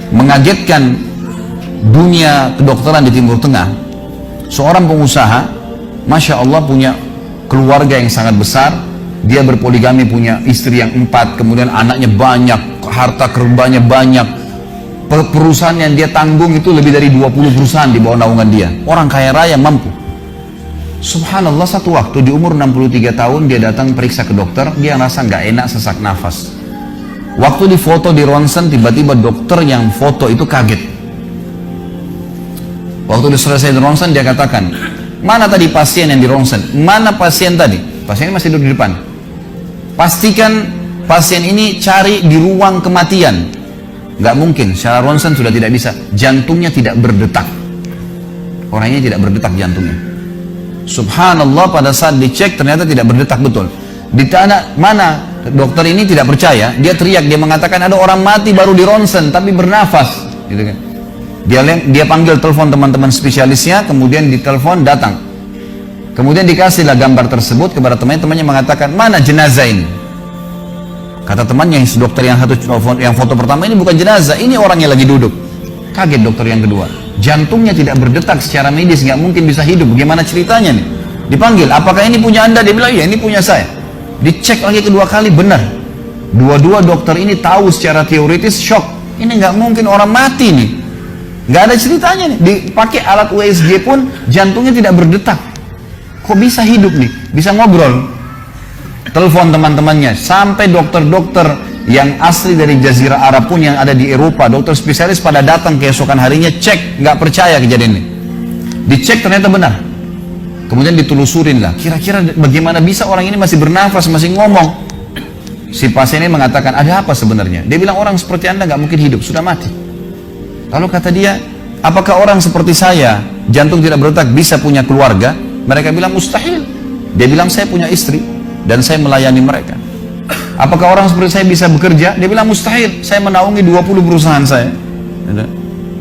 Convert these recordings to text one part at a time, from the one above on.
mengagetkan dunia kedokteran di Timur Tengah. Seorang pengusaha, Masya Allah, punya keluarga yang sangat besar. Dia berpoligami, punya istri yang 4, kemudian anaknya banyak, harta kerbanya banyak. Perusahaan yang dia tanggung itu lebih dari 20 perusahaan di bawah naungan dia. Orang kaya raya, mampu. Subhanallah, satu waktu di umur 63 tahun dia datang periksa ke dokter. Dia rasa nggak enak, sesak nafas. Waktu difoto di ronsen, tiba-tiba dokter yang foto itu kaget. Waktu selesai di ronsen, dia katakan, mana tadi pasien yang di ronsen? Mana pasien tadi? Pasien masih duduk di depan. Pastikan pasien ini cari di ruang kematian. Nggak mungkin, secara ronsen sudah tidak bisa. Jantungnya tidak berdetak. Orangnya tidak berdetak jantungnya. Subhanallah, pada saat dicek ternyata tidak berdetak betul. Ditanya mana, dokter ini tidak percaya. Dia teriak, dia mengatakan ada orang mati baru di ronsen tapi bernafas, gitu kan. Dia panggil telepon teman-teman spesialisnya, kemudian ditelepon datang. Kemudian dikasihlah gambar tersebut kepada temannya mengatakan, mana jenazah ini? Kata temannya, dokter yang foto pertama, ini bukan jenazah, ini orangnya lagi duduk. Kaget dokter yang kedua, jantungnya tidak berdetak secara medis, nggak mungkin bisa hidup. Bagaimana ceritanya nih? Dipanggil, apakah ini punya Anda? Dia bilang, iya ini punya saya. Dicek lagi kedua kali, benar. Dua-dua dokter ini tahu secara teoritis, shock. Ini nggak mungkin orang mati nih. Nggak ada ceritanya nih. Dipakai alat USG pun jantungnya tidak berdetak. Kok bisa hidup nih? Bisa ngobrol. Telepon teman-temannya, sampai dokter-dokter yang asli dari Jazirah Arab pun yang ada di Eropa, dokter spesialis pada datang keesokan harinya cek, nggak percaya kejadian ini. Dicek ternyata benar. Kemudian ditelusurin lah, kira-kira bagaimana bisa orang ini masih bernafas, masih ngomong. Si pasien ini mengatakan, ada apa sebenarnya? Dia bilang, orang seperti Anda nggak mungkin hidup, sudah mati. Lalu kata dia, apakah orang seperti saya, jantung tidak berdetak, bisa punya keluarga? Mereka bilang mustahil. Dia bilang, saya punya istri dan saya melayani mereka. Apakah orang seperti saya bisa bekerja? Dia bilang mustahil, saya menaungi 20 perusahaan saya.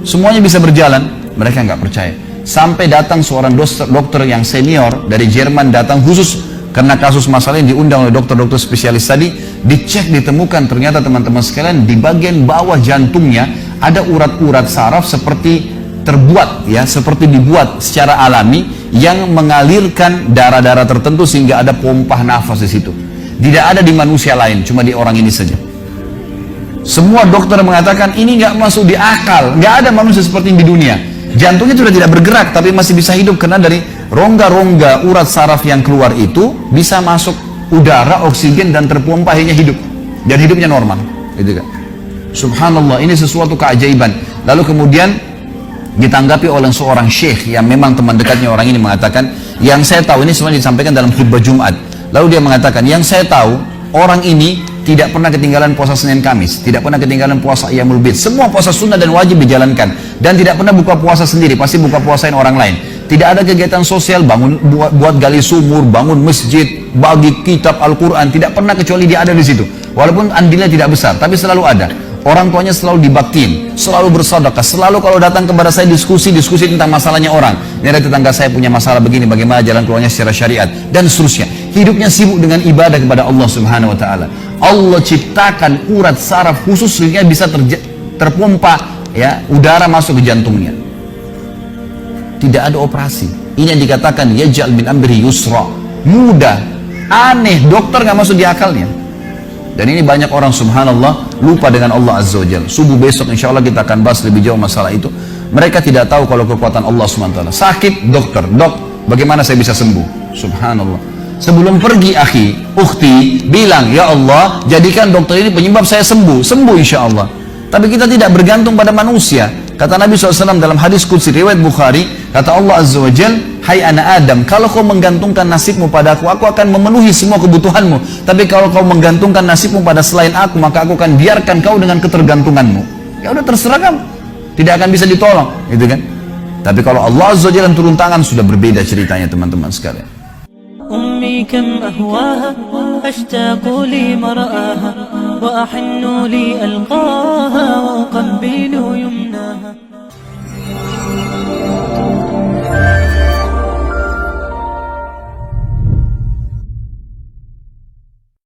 Semuanya bisa berjalan. Mereka nggak percaya. Sampai datang seorang dokter yang senior dari Jerman, datang khusus karena kasus masalah ini, diundang oleh dokter-dokter spesialis tadi. Dicek, ditemukan ternyata teman-teman sekalian, di bagian bawah jantungnya ada urat-urat saraf seperti terbuat, ya, seperti dibuat secara alami yang mengalirkan darah-darah tertentu sehingga ada pompa nafas di situ. Tidak ada di manusia lain, cuma di orang ini saja. Semua dokter mengatakan ini nggak masuk di akal, nggak ada manusia seperti ini di dunia. Jantungnya sudah tidak bergerak, tapi masih bisa hidup karena dari rongga-rongga urat saraf yang keluar itu bisa masuk udara, oksigen dan terpompa, akhirnya hidup dan hidupnya normal, gitu kan? Subhanallah, ini sesuatu keajaiban. Lalu kemudian ditanggapi oleh seorang syekh yang memang teman dekatnya orang ini, mengatakan, yang saya tahu, ini semuanya disampaikan dalam khutbah Jumat. Lalu dia mengatakan, yang saya tahu, orang ini tidak pernah ketinggalan puasa Senin Kamis, tidak pernah ketinggalan puasa Ayyamul Bid. Semua puasa sunnah dan wajib dijalankan, dan tidak pernah buka puasa sendiri, pasti buka puasain orang lain. Tidak ada kegiatan sosial, buat gali sumur, bangun masjid, bagi kitab Al-Quran, tidak pernah kecuali dia ada di situ. Walaupun andilnya tidak besar, tapi selalu ada. Orang tuanya selalu dibaktiin, selalu bersedekah, selalu kalau datang kepada saya diskusi tentang masalahnya orang. Ini ada tetangga saya punya masalah begini, bagaimana jalan keluarnya secara syariat, dan seterusnya. Hidupnya sibuk dengan ibadah kepada Allah Subhanahu Wa Taala. Allah ciptakan urat saraf khusus sehingga bisa terpompa, ya, udara masuk ke jantungnya. Tidak ada operasi. Ini yang dikatakan yaj'al min amri yusra, mudah, aneh, dokter nggak masuk di akalnya. Dan ini banyak orang subhanallah lupa dengan Allah Azza wa Jalla. Subuh besok insya Allah kita akan bahas lebih jauh masalah itu. Mereka tidak tahu kalau kekuatan Allah SWT. Sakit, dokter, dok, bagaimana saya bisa sembuh? Subhanallah. Sebelum pergi akhi, ukhti, bilang, ya Allah, jadikan dokter ini penyebab saya sembuh. Sembuh insya Allah. Tapi kita tidak bergantung pada manusia. Kata Nabi SAW dalam hadis qudsi riwayat Bukhari, kata Allah Azza wa Jalla, hai anak Adam, kalau kau menggantungkan nasibmu pada aku akan memenuhi semua kebutuhanmu. Tapi kalau kau menggantungkan nasibmu pada selain aku, maka aku akan biarkan kau dengan ketergantunganmu. Ya udah, terserah kamu, tidak akan bisa ditolong, gitu kan? Tapi kalau Allah Azza wa Jalla turun tangan, sudah berbeda ceritanya teman-teman sekalian. أمي كم أهواها أشتاق لمرآها وأحن لألقاها وأقبل يمناها.